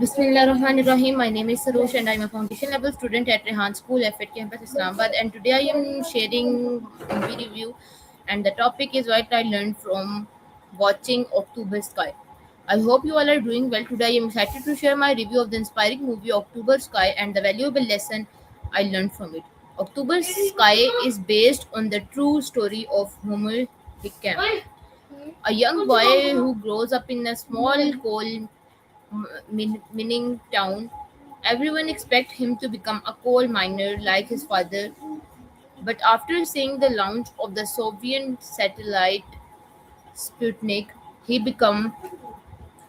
Bismillahirrahmanirrahim. My name is Sarosh and I'm a foundation level student at Rehan School, FET Campus, Islamabad. And today I am sharing movie review, and the topic is what I learned from watching October Sky. I hope you all are doing well. Today I am excited to share my review of the inspiring movie October Sky and the valuable lesson I learned from it. October Sky is based on the true story of Homer Hickam, a young boy who grows up in a small coal mining town. Everyone expect him to become a coal miner like his father, but after seeing the launch of the Soviet satellite Sputnik, he become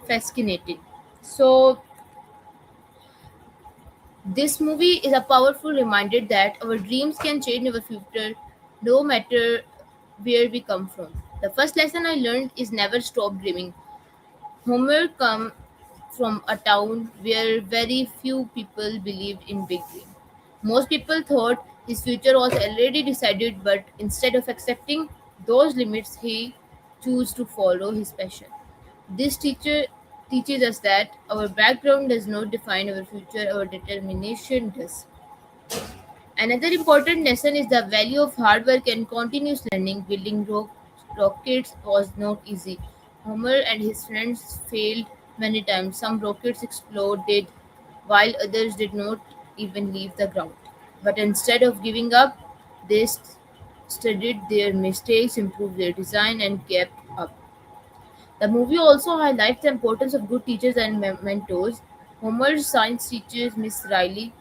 fascinated. So this movie is a powerful reminder that our dreams can change our future no matter where we come from. The first lesson I learned is never stop dreaming. Homer come from a town where very few people believed in big dreams. Most people thought his future was already decided, but instead of accepting those limits, he chose to follow his passion. This teacher teaches us that our background does not define our future, our determination does. Another important lesson is the value of hard work and continuous learning. Building rockets was not easy. Homer and his friends failed many times. Some rockets exploded, while others did not even leave the ground. But instead of giving up, they studied their mistakes, improved their design, and kept up. The movie also highlights the importance of good teachers and mentors. Homer's science teacher, Miss Riley,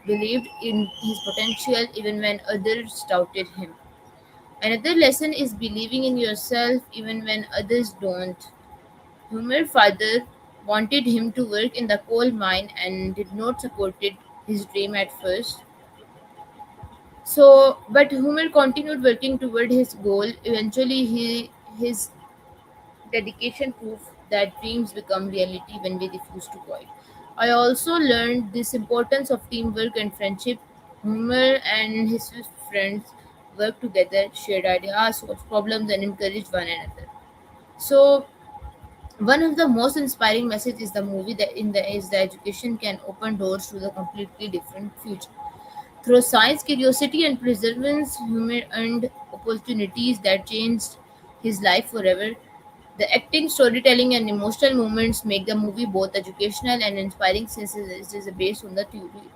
believed in his potential even when others doubted him. Another lesson is believing in yourself even when others don't. Homer's father wanted him to work in the coal mine and did not support his dream at first. But Homer continued working toward his goal. Eventually, his dedication proof that dreams become reality when we refuse to quit. I also learned this importance of teamwork and friendship. Homer and his friends worked together, shared ideas, solved problems, and encouraged one another. So, one of the most inspiring messages is the movie that in the is the education can open doors to the completely different future. Through science, curiosity, and perseverance, Homer earned opportunities that changed his life forever. The acting, storytelling, and emotional moments make the movie both educational and inspiring since it is based on the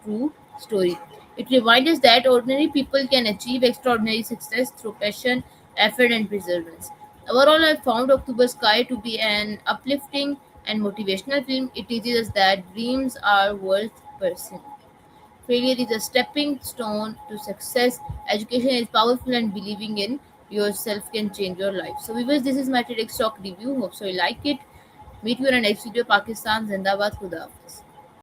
true story. It reminds us that ordinary people can achieve extraordinary success through passion, effort, and perseverance. Overall, I found October Sky to be an uplifting and motivational film. It teaches us that dreams are worth pursuing. Failure is a stepping stone to success. Education is powerful, and believing in yourself can change your life. So, viewers, this is my TEDx Talk review. Hope so you like it. Meet you in our next video. Pakistan Zindabad Khuda Hafiz.